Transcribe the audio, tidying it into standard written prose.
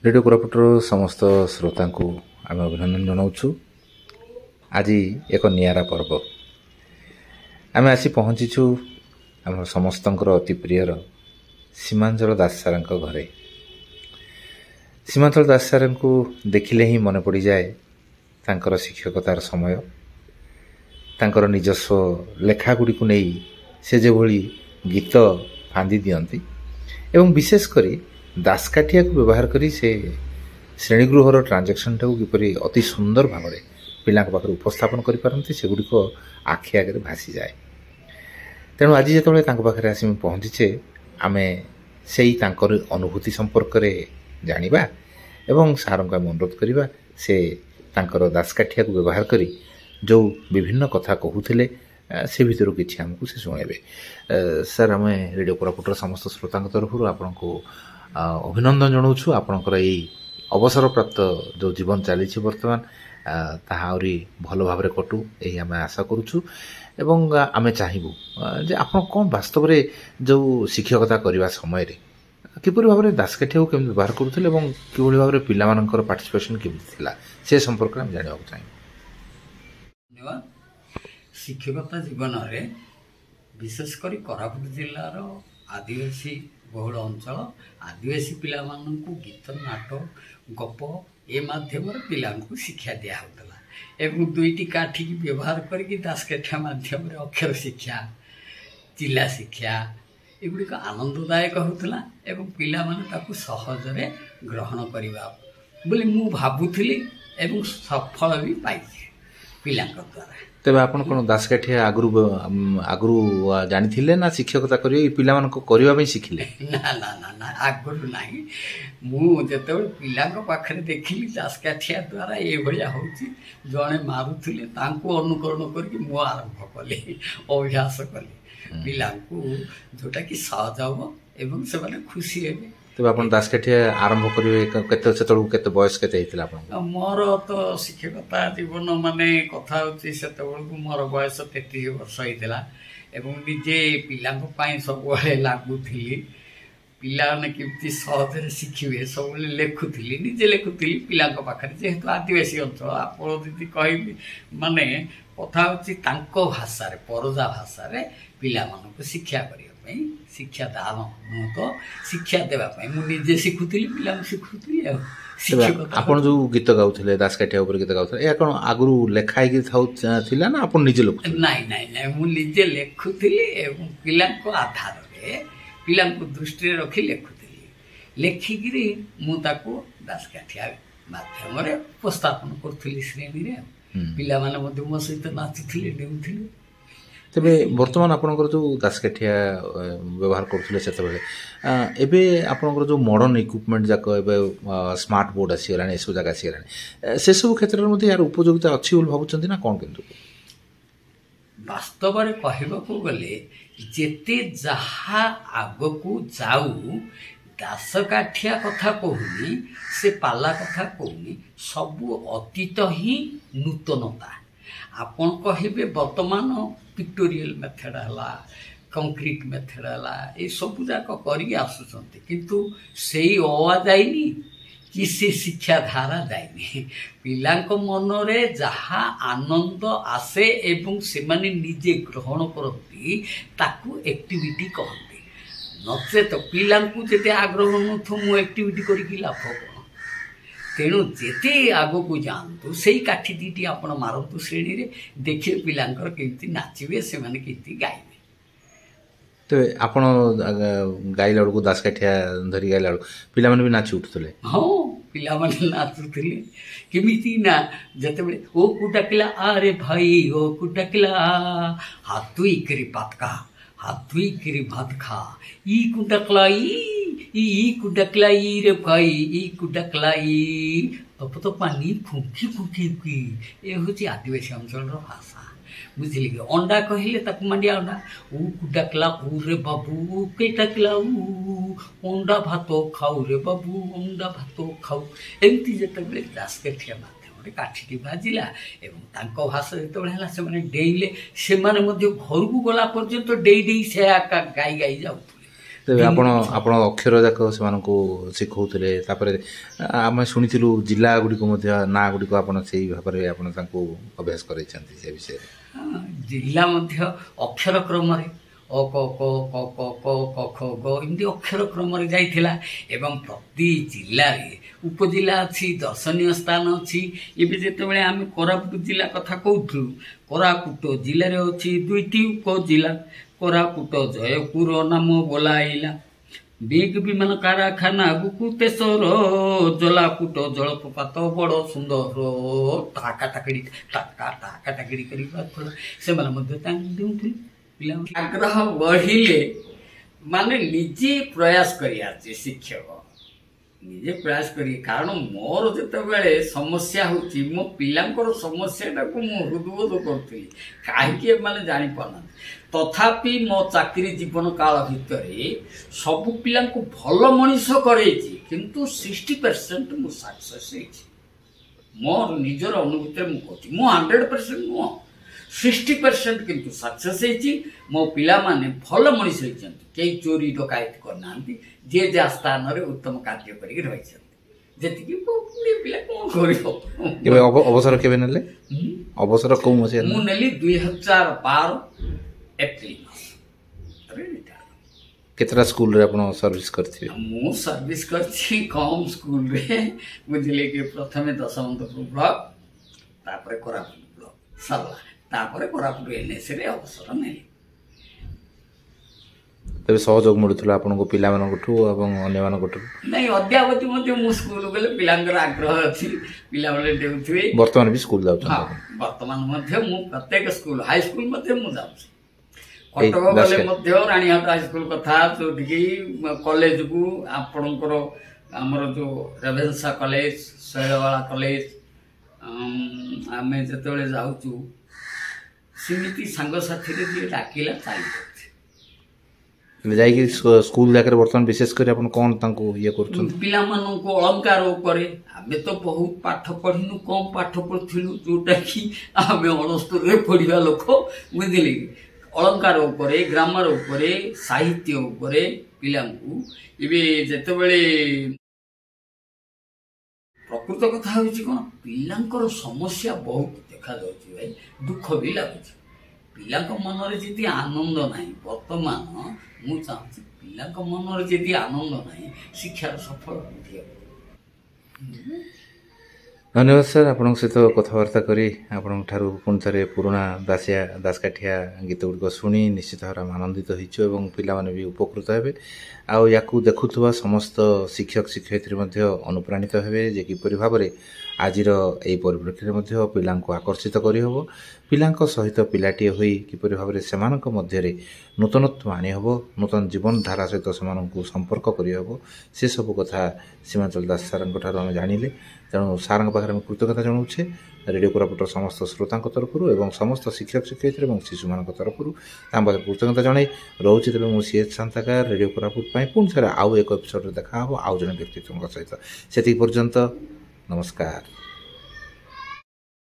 Radio कोरापुटर समस्त श्रोता को आम अभिनंदन जनाऊँ। आज एक नियारा पर्व आम आसी पहुँचीचु आम समस्त अति प्रियर सीमांचल दास सार घरे। सीमांचल दास सार को देखिले ही मन पड़ जाए तांकर शिक्षकतार समय, तांकर निजस्व लेखागुड़ी को नहीं से जो भली गीत फांदी दियंती एवं विशेषकर दासकाठिया को व्यवहार करी से श्रेणीगृहर ट्रांजेक्शन टाक किपरि अति सुंदर भाव में पिला पाखे उपस्थापन करें सेगुड़िक आखि आगे भासी जाए। तेणु आज जो पाखे आसी पहुँचे आम से अनुभूति संपर्क में जानिबा एवं सार को आम अनुरोध करवा से तांकर दासकाठिया को व्यवहार करी जो विभिन्न कथा कहूले से भितर किसी आमको से शुणेबे। सर आम रेडियो कोरापुटर समस्त श्रोता तरफ आपन को अभिनंदन जनाऊँ। आपणकर यही अवसर प्राप्त जो जीवन चली बर्तमान ताहा आहुरी भल भाव कटू यही आम आशा करुचु एवं आम चाहबू जे आप कौन वास्तव में जो शिक्षकता करने समय किपरि भाव में दासकाठिया को केमि व्यवहार करुले और किभଳି भाव में पिला मानकर पार्टिसिपेशन केमि थिला से संपर्क में जाना चाहिए। धन्यवाद। शिक्षकता जीवन में विशेषकर कोरापुट जिलार आदिवासी बहुल अंचल आदिवासी पिला गीत नाटक गप ए माध्यम पिला शिक्षा दिहला एवं दुईटी काठी की व्यवहार करके दासकाठिया माध्यम अक्षर शिक्षा जिला शिक्षा एगुड़िक आनंददायक होता एवं पिला माने सहजरे ग्रहण करवा बोली मु भावुली एवं सफल भी पाई पिला द्वारा। तेज आप दासकाठिया आगु जानी ना शिक्षकता करने शिखिले? ना ना ना ना आगु ना मुझे पिला पाखे देखिली दासकाठिया द्वारा ये भाया हो जड़े मारुले अनुकरण करके मु आरंभ कली अभ्यास कली पिला जोटा कि सहज हम एवं से खुशी हे। तब आप दासकाठिया आरंभ करें बयस के मोर तो शिक्षकता जीवन माने कथा से मोर बयस 33 वर्ष होता एवं निजे पिला सब लगुली पिला केमती सहज शिखे सब लिखुली निजे लिखुली पिला पाखे जेहेतु आदिवासी अंचल आप दीदी कह माने कथा भाषा परजा भाषा पिला शिक्षा करने शिक्षा दान नुह तो शिक्षा देवाई मुझे शिखुली पिला शिखुली। आपन जो गीत गाउले दासकाठिया ऊपर गीत गाउले या कौन आगु लेखाई था ना आप निजे लिखु? नाई नाई नाई मुझे लिखुली एवं पिला आधार में पिला दृष्टि रखी लिखुली लेखिकी मुझे दासकाठिया माध्यम उपस्थापन करुली श्रेणी में पिला मो सहित नाचुले डेउले। तेबे वर्तमान आपनकर जो दासकाठिया व्यवहार करथुले सेते बेले एबे आपनकर जो मॉडर्न इक्विपमेंट जाक एबे स्मार्ट बोर्ड आसीगलानी एसो जगह आसीगलानी से सब क्षेत्र में मध्ये यार उपयोगिता अच्छी बोल भाबुचंती ना कोन? किंतु वास्तव में कहबाकू गले जेते जहा आगकू जाऊ दासकाठिया कथा कहूनी से पाला कथा कहूनी सबू अतीत ही नूतनता आपन कहे वर्तमान पिक्टोरियल मेथड है कंक्रीट मेथड है ये सब जाक कर किंतु से जाइनी कि से शिक्षा धारा जाइनी पिला मन में जहाँ आनंद आसे एवं से माने निजे ग्रहण करती ताकू एक्टिविटी कहते नचेत पिला जिते आग्रह नु एक्टिविटी करके लाभ कौन? तेणु जेते आगू जातु से काठी दीटी आप मारतु श्रेणी में देखिए पिलांकर केमती नाचे से माने केमती गाइबे। तो आप गाइला बेलू दासकाठिया धरी गाइला बेलू पिला भी नाची उठुले? हाँ पिला नाचुले केमिति ना जते बेले ओ को डाकिला अरे भाई ओ को डाकिला हाथुई करी भात खा हाथुई करी भात खा ई को डाकला ई को डाकला ई रे भाई ई को डाकला ई तब तो पानी फुंकी फुंकी की ये हूँ आदिवासी अंचल भाषा बुझिले कि अंडा कहले ताकू मांडिया अंडा ऊ को डाकला ऊ रे बाबू के डाकला ऊ अंडा भात खाऊ रे बाबू अंडा भात खाऊ एमती जिते दासकाठिया माध्यम काठी बाजिला एवं भाषा जिते से डेइले से घर को गला पर्यंत डेई से गाई गाई जाऊ ତେବେ ଆପଣ ଆପଣ ଅକ୍ଷର ଯାକ ସେମାନଙ୍କୁ ଶିଖଉଥିଲେ, ତାପରେ ଆମେ ଶୁଣିଥିଲୁ ଜିଲ୍ଲା ଗୁଡ଼ିକ ମଧ୍ୟ ନାଁ ଗୁଡ଼ିକ ଆପଣ ସେଇ ଭାବରେ ଆପଣ ତାଙ୍କୁ ଅଭ୍ୟାସ କରାଇଛନ୍ତି ସେ ବିଷୟରେ। ଜିଲ୍ଲା ମଧ୍ୟ ଅକ୍ଷର କ୍ରମରେ ଅ କ କ କ କ କ କ ଖ ଗ ଏମିତି ଅକ୍ଷର କ୍ରମରେ ଯାଇଥିଲା। ଏବଂ ପ୍ରତି ଜିଲ୍ଲାରେ ଉପଜିଲ୍ଲା ଅଛି, ଦର୍ଶନୀୟ ସ୍ଥାନ ଅଛି। ଏବେ ଯେତେବେଳେ ଆମେ କୋରାପୁଟ ଜିଲ୍ଲା କଥା କହୁଥିଲୁ, କୋରାପୁଟ ଜିଲ୍ଲାରେ ଅଛି 2ଟି ଉପଜିଲ୍ଲା। କୋରାପୁଟ ଜୟପୁର ନାମ ବୋଲାଇଲା, ବିଗ୍ ବିମାନ କାରଖାନା ଆଗକୁ ତେସର, ଜଲାପୁଟ ଜଳପ୍ରପାତ ବଡ଼ ସୁନ୍ଦର, ଟାକା ଟାକିଡ଼ି କରି ସେମାନେ ମଧ୍ୟ ତାଙ୍କୁ ଦେଉଥିଲେ। ପିଲାମାନେ ଆଗ୍ରହ ବଢ଼ିଲେ ମାନେ ନିଜେ ପ୍ରୟାସ କରିଆସୁଛି, ଶିକ୍ଷକ ନିଜେ ପ୍ରୟାସ କରିବେ। କାରଣ ମୋର ଯେତେବେଳେ ସମସ୍ୟା ହେଉଛି, ମୋ ପିଲାଙ୍କର ସମସ୍ୟାଟାକୁ ମୁଁ ହୃଦବୋଧ କରୁଥିଲି, କାହିଁକି ଏମାନେ ଜାଣିପାରୁନାହାନ୍ତି। ତଥାପି ମୋ ଚାକିରି ଜୀବନ କାଳ ଭିତରେ ସବୁ ପିଲାଙ୍କୁ ଭଲ ମଣିଷ କରେଇଛି, କିନ୍ତୁ 60% ମୁଁ ସକ୍ସେସ୍ ହେଇଛି। ମୋର ନିଜର ଅନୁଭୂତିରେ ମୁଁ କହୁଛି, ମୁଁ 100% ନୁହଁ, 60% କିନ୍ତୁ ସକ୍ସେସ୍ ହେଇଛି। ମୋ ପିଲାମାନେ ଭଲ ମଣିଷ ହେଇଛନ୍ତି, କେହି ଚୋରି ଡକାୟତି କରିନାହାନ୍ତି, ଯିଏ ଯାହା ସ୍ଥାନରେ ଉତ୍ତମ କାର୍ଯ୍ୟ କରିକି ରହିଛନ୍ତି। ଯେତିକି ପିଲା କ'ଣ କରିବ। ଅବସର କେବେ ନେଲେ? ଅବସର କେଉଁ ମସିହା? ମୁଁ ନେଲି 2012 ଏପ୍ରିଲ ମାସରେ। କେତେଟା ସ୍କୁଲରେ ଆପଣ ସର୍ଭିସ୍ କରିଥିବେ? ମୁଁ ସର୍ଭିସ୍ କରିଛି କମ୍ ସ୍କୁଲରେ, ବୁଝିଲେ କି। ପ୍ରଥମେ ଦଶମନ୍ତପୁର ବ୍ଲକ, ତାପରେ କୋରାପୁଟ ବ୍ଲକ ସରିଲା, ତାପରେ କୋରାପୁଟ NSରେ ଅବସର ନେଲି। ତେବେ ସହଯୋଗ ମିଳୁଥିଲା ଆପଣଙ୍କୁ ପିଲାମାନଙ୍କଠୁ ଏବଂ ଅନ୍ୟମାନଙ୍କଠୁ? ନାଇଁ, ଅଦ୍ୟାବଧି ମଧ୍ୟ ମୁଁ ସ୍କୁଲ ଗଲେ ପିଲାଙ୍କର ଆଗ୍ରହ ଅଛି, ପିଲାମାନେ ଦେଉଥିବେ। ବର୍ତ୍ତମାନ ବି ସ୍କୁଲ ଯାଉଛନ୍ତି? ହଁ, ବର୍ତ୍ତମାନ ମଧ୍ୟ ମୁଁ ପ୍ରତ୍ୟେକ ସ୍କୁଲ, ହାଇସ୍କୁଲ ମଧ୍ୟ ମୁଁ ଯାଉଛି। କଟକ ଗଲେ ମଧ୍ୟ ରାଣୀହାଟ ହାଇସ୍କୁଲ କଥା, ଯୋଉଠିକି କଲେଜକୁ ଆପଣଙ୍କର ଆମର ଯୋଉ ରେଭେନ୍ସା କଲେଜ, ଶୈଳବାଳା କଲେଜ, ଆମେ ଯେତେବେଳେ ଯାଉଛୁ ସେମିତି ସାଙ୍ଗସାଥିରେ ଯିଏ ଡାକିଲା ଚାଲିଯାଉଛି। ଯାଇକି ସ୍କୁଲ ଜାଗାରେ ବର୍ତ୍ତମାନ ବିଶେଷ କରି ଆପଣ କ'ଣ ତାଙ୍କୁ ଇଏ କରୁଛନ୍ତି? ପିଲାମାନଙ୍କୁ ଅଳଙ୍କାର ଉପରେ, ଆମେ ତ ବହୁତ ପାଠ ପଢିନୁ, କମ୍ ପାଠ ପଢିଥିଲୁ, ଯୋଉଟାକି ଆମେ ଅଣସ୍ତରରେ ପଢିବା ଲୋକ, ବୁଝିଲେ କି। ଅଳଙ୍କାର ଉପରେ, ଗ୍ରାମର ଉପରେ, ସାହିତ୍ୟ ଉପରେ ପିଲାଙ୍କୁ ଏବେ ଯେତେବେଳେ ପ୍ରକୃତ କଥା ହେଉଛି କ'ଣ, ପିଲାଙ୍କର ସମସ୍ୟା ବହୁତ ଦେଖାଯାଉଛି ଭାଇ, ଦୁଃଖ ବି ଲାଗୁଛି। ପିଲାଙ୍କ ମନରେ ଯଦି ଆନନ୍ଦ ନାହିଁ, ବର୍ତ୍ତମାନ ମୁଁ ଚାହୁଁଛି ପିଲାଙ୍କ ମନରେ ଯଦି ଆନନ୍ଦ ନାହିଁ, ଶିକ୍ଷାର ସଫଳ କୋଉଠି ହେବ। ଧନ୍ୟବାଦ ସାର୍, ଆପଣଙ୍କ ସହିତ କଥାବାର୍ତ୍ତା କରି ଆପଣଙ୍କ ଠାରୁ ପୁଣି ଥରେ ପୁରୁଣା ଦାସକାଠିଆ ଗୀତ ଗୁଡ଼ିକ ଶୁଣି ନିଶ୍ଚିତ ଭାବରେ ଆମେ ଆନନ୍ଦିତ ହୋଇଛୁ ଏବଂ ପିଲାମାନେ ବି ଉପକୃତ ହେବେ। ଆଉ ୟାକୁ ଦେଖୁଥିବା ସମସ୍ତ ଶିକ୍ଷକ ଶିକ୍ଷୟିତ୍ରୀ ମଧ୍ୟ ଅନୁପ୍ରାଣିତ ହେବେ ଯେ କିପରି ଭାବରେ ଆଜିର ଏହି ପରିପ୍ରେକ୍ଷୀରେ ମଧ୍ୟ ପିଲାଙ୍କୁ ଆକର୍ଷିତ କରିହେବ, ପିଲାଙ୍କ ସହିତ ପିଲାଟିଏ ହୋଇ କିପରି ଭାବରେ ସେମାନଙ୍କ ମଧ୍ୟରେ ନୂତନତ୍ୱ ଆଣିହେବ, ନୂତନ ଜୀବନଧାରା ସହିତ ସେମାନଙ୍କୁ ସମ୍ପର୍କ କରିହେବ, ସେସବୁ କଥା ସୀମାଞ୍ଚଳ ଦାସ ସାର୍ଙ୍କ ଠାରୁ ଆମେ ଜାଣିଲେ। ତେଣୁ ସାର୍ଙ୍କ ପାଖରେ ଆମେ କୃତଜ୍ଞତା ଜଣାଉଛେ ରେଡ଼ିଓ କୋରାପୁଟର ସମସ୍ତ ଶ୍ରୋତାଙ୍କ ତରଫରୁ ଏବଂ ସମସ୍ତ ଶିକ୍ଷକ ଶିକ୍ଷୟିତ୍ରୀ ଏବଂ ଶିଶୁମାନଙ୍କ ତରଫରୁ ତାଙ୍କ ପାଖରେ କୃତଜ୍ଞତା ଜଣାଇ ରହୁଛି। ତେବେ ମୁଁ CH ସାନ୍ତାକାର ରେଡ଼ିଓ କୋରାପୁଟ ପାଇଁ ପୁଣି ଥରେ ଆଉ ଏକ ଏପିସୋଡ଼ରେ ଦେଖା ହେବ ଆଉ ଜଣେ ବ୍ୟକ୍ତିତ୍ୱଙ୍କ ସହିତ। ସେତିକି ପର୍ଯ୍ୟନ୍ତ ନମସ୍କାର।